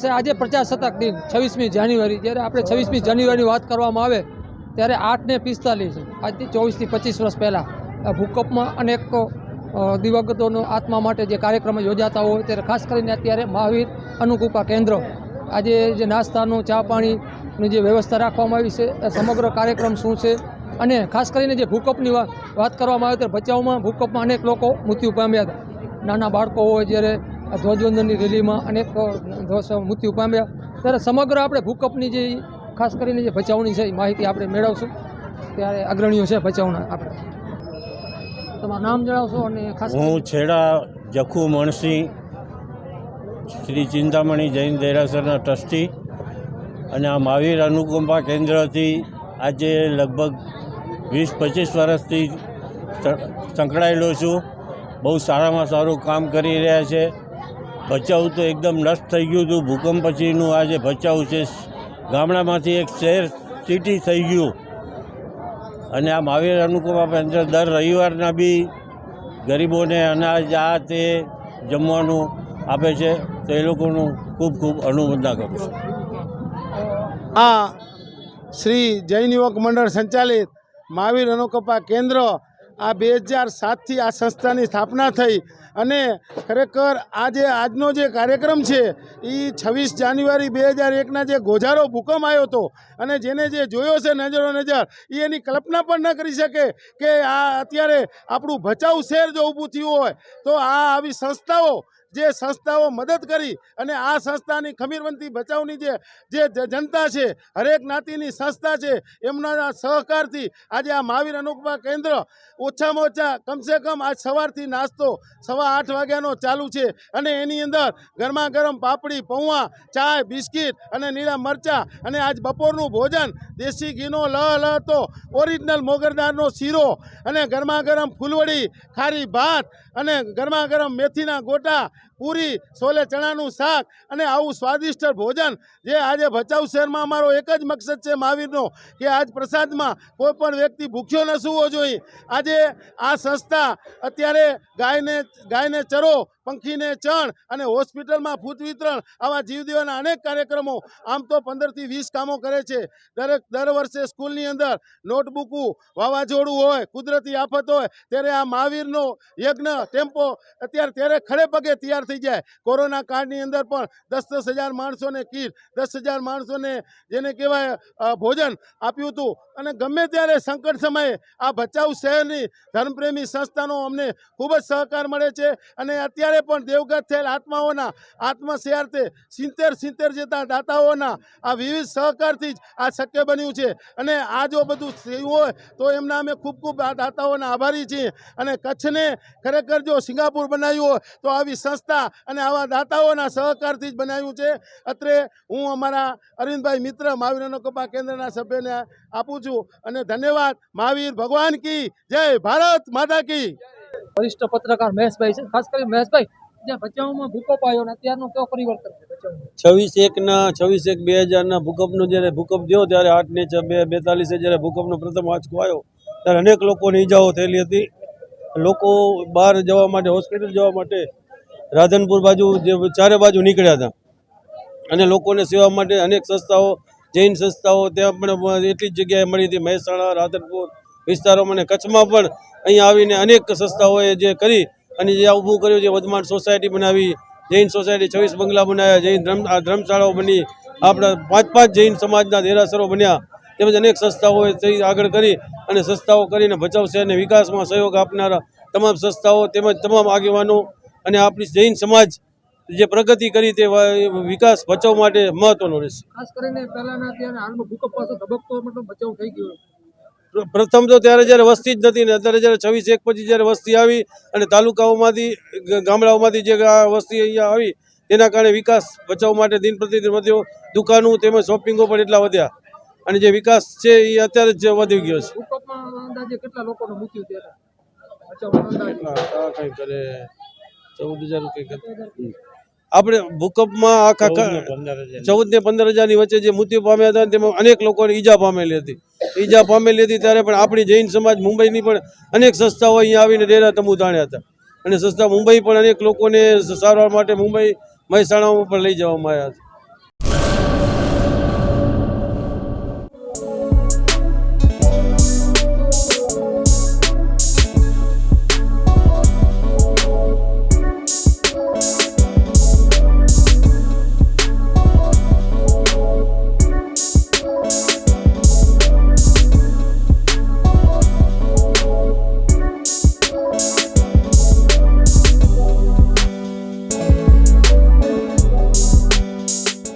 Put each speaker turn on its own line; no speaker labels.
આજે પ્રજાસત્તાક દિન 26મી જાન્યુઆરી, જ્યારે આપણે 26મી જાન્યુઆરીની વાત કરવામાં આવે ત્યારે 8:45 આજથી 24 થી 25 વર્ષ પહેલાં ભૂકંપમાં અનેક દિવંગતોનો આત્મા માટે જે કાર્યક્રમો યોજાતા હોય ત્યારે ખાસ કરીને અત્યારે મહાવીર અનુકંપા કેન્દ્ર આજે જે નાસ્તાનું ચા પાણીની જે વ્યવસ્થા રાખવામાં આવી છે, સમગ્ર કાર્યક્રમ શું છે અને ખાસ કરીને જે ભૂકંપની વાત કરવામાં આવે ત્યારે ભચાઉમાં ભૂકંપમાં અનેક લોકો મૃત્યુ પામ્યા હતા. નાના બાળકો હોય જ્યારે ધ્વજવંદનની રેલીમાં અનેક મૃત્યુ પામ્યા, ત્યારે સમગ્ર આપણે ભૂકંપની જે ખાસ કરીને જે ભચાઉની છે એ માહિતી આપણે મેળવશું. ત્યારે અગ્રણીઓ છે ભચાઉના, આપણે તમારું નામ જણાવશો અને ખાસ.
હું છેડા જખુ મણસિંહ, શ્રી ચિંતામણી જૈન દેરાસરના ટ્રસ્ટી અને આ મહાવીર અનુકંપા કેન્દ્રથી આજે લગભગ 20-25 વર્ષથી સંકળાયેલો છું. બહુ સારામાં સારું કામ કરી રહ્યા છે. ભચાઉ તો એકદમ નષ્ટ થઈ ગયું હતું. ભૂકંપ પછીનું આજે ભચાઉ છે, ગામડામાંથી એક શહેર સિટી થઈ ગયું. અને આ મહાવીર અનુકંપા કેન્દ્ર દર રવિવારના બી ગરીબોને અનાજ આ તે જમવાનું આપે છે, તો એ લોકોનું ખૂબ ખૂબ અનુમોદના કરું છું.
આ શ્રી જૈન યુવક મંડળ સંચાલિત મહાવીર અનુકંપા કેન્દ્ર આ 2007થી આ સંસ્થાની સ્થાપના થઈ અને ખરેખર આજનો જે કાર્યક્રમ છે એ 26 જાન્યુઆરી 2001ના જે ગોઝારો ભૂકંપ આવ્યો હતો અને જેને જે જોયો છે નજરો નજર, એ એની કલ્પના પણ ન કરી શકે કે આ અત્યારે આપણું ભચાઉ શહેર જો ઊભું થયું હોય તો આ આવી સંસ્થાઓ મદદ કરી અને આ સંસ્થાની ખમીરવંતી ભચાઉની જે જનતા છે, હરેક જ્ઞાતિની સંસ્થા છે, એમના સહકારથી આજે આ મહાવીર અનુકંપા કેન્દ્ર ઓછામાં ઓછા કમસે કમ આજ સવારથી નાસ્તો 8:15 વાગ્યાનો ચાલુ છે અને એની અંદર ગરમા ગરમ પાપડી, પૌવા, ચાય, બિસ્કિટ અને લીલા મરચાં અને આજ બપોરનું ભોજન દેશી ઘીનો લહલહતો ઓરિજિનલ મોગરદારનો શીરો અને ગરમા ગરમ ફૂલવડી, ખારી ભાત અને ગરમા ગરમ મેથીના ગોટા, પૂરી, છોલે ચણાનું શાક અને આવું સ્વાદિષ્ટ ભોજન જે આજે ભચાઉ શહેરમાં અમારો એક જ મકસદ છે મહાવીરનો કે આજ પ્રસાદમાં કોઈ પણ વ્યક્તિ ભૂખ્યો ન સૂવો જોઈએ. આજે આ સંસ્થા અત્યારે ગાયને ચરો, પંખીને ચણ અને હોસ્પિટલમાં ફૂટ વિતરણ આવા જીવદેવાના અનેક કાર્યક્રમો આમ તો 15 થી 20 કામો કરે છે. દર વર્ષે સ્કૂલની અંદર નોટબુકો, વાવાઝોડું હોય, કુદરતી આફત હોય ત્યારે આ મહાવીરનો યજ્ઞ ટેમ્પો ત્યારે ખડે પગે તૈયાર થઈ જાય. કોરોના કાળની અંદર પણ 10,000 માણસોને કીટ, 10,000 માણસોને જેને કહેવાય ભોજન આપ્યું હતું. અને ગમે ત્યારે સંકટ સમયે આ ભચાઉ શહેરની ધર્મપ્રેમી સંસ્થાનો અમને ખૂબ જ સહકાર મળે છે અને અત્યારે પણ દેવગત થયેલ આત્માઓના આત્મસ્યાર્થે 70 જેટલા દાતાઓના આ વિવિધ સહકારથી જ આ શક્ય બન્યું છે. અને આ જો બધું થયું હોય તો એમના અમે ખૂબ આ દાતાઓના આભારી છીએ. અને કચ્છને ખરેખર જો સિંગાપુર બનાવ્યું હોય તો આવી સંસ્થા અને આવા દાતાઓના સહકારથી જ બનાવ્યું છે. અત્રે હું અમારા અરવિંદભાઈ મિત્ર મહાવીર અનુકંપા કેન્દ્રના સભ્યને આપું છું અને ધન્યવાદ. મહાવીર ભગવાન કી જય, ભારત માતા કી.
વરિષ્ઠ પત્રકાર મહેશભાઈ છે. ખાસ કરીને મહેશભાઈ, જે ભચાઉમાં ભૂકંપ આવ્યો ને અત્યારનું કેવો પરિવર્તન છે ભચાઉમાં?
26/1/2000ના ભૂકંપનો જ્યારે ભૂકંપ થયો ત્યારે 8:42 જ્યારે ભૂકંપનો પ્રથમ આંચકો આવ્યો ત્યારે અનેક લોકોને ઈજાઓ થયેલી હતી. લોકો બહાર જવા માટે, હોસ્પિટલ જવા માટે રાધનપુર બાજુ જે ચારે બાજુ નીકળ્યા હતા અને લોકોને સેવા માટે અનેક સંસ્થાઓ, જૈન સંસ્થાઓ ત્યાં પણ એટલી જ જગ્યાએ મળી હતી. મહેસાણા, રાધનપુર વિસ્તારોમાં અને કચ્છમાં પણ અહીંયા આવીને અનેક સંસ્થાઓએ જે કરી અને જે ઊભું કર્યું, જે વધમાન સોસાયટી બનાવી, જૈન સોસાયટી 26 બંગલા બનાવ્યા, જૈન ધર્મશાળાઓ બની, આપણા 5 જૈન સમાજના દેરાસરો બન્યા, તેમજ અનેક સંસ્થાઓએ આગળ કરી અને સંસ્થાઓ કરીને ભચાઉ શહેરને વિકાસમાં સહયોગ આપનારા તમામ સંસ્થાઓ તેમજ તમામ આગેવાનો અને આપણી જૈન સમાજ જે પ્રગતિ કરી તે વિકાસ ભચાઉ માટે મહત્વનો રહેશે.
ખાસ કરીને પહેલાના ત્યારે હાલમાં ભૂકંપ પાછો ધબકતો મતલબ ભચાઉ થઈ ગયો.
પ્રથમ તો ત્યારે જ્યારે વસ્તી જ નથી ને અત્યારે જ્યારે 26/1 પછી જ્યારે વસ્તી આવી અને તાલુકાઓમાંથી, ગામડાઓમાંથી જે વસ્તી અહીંયા આવી તેના કારણે વિકાસ ભચાઉ માટે દિન પ્રતિદિન વધ્યો. દુકાનો તેમજ શોપિંગો પણ એટલા વધ્યા અને જે વિકાસ છે એ અત્યારે જ વધી ગયો છે.
ભૂકંપમાં અંદાજે કેટલા લોકોનું મૃત્યુ થયા હતા?
કંઈ કરે 14,000 આપણે ભૂકંપમાં આખા 14 ને 15,000ની વચ્ચે જે મૃત્યુ પામ્યા હતા તેમાં અનેક લોકોને ઈજા પામેલી હતી. ત્યારે પણ આપણી જૈન સમાજ મુંબઈની પણ અનેક સંસ્થાઓ અહીંયા આવીને ડેરા તંબુ તાણ્યા હતા અને સંસ્થા મુંબઈ પણ અનેક લોકોને સારવાર માટે મુંબઈ, મહેસાણામાં પણ લઈ જવામાં આવ્યા હતા.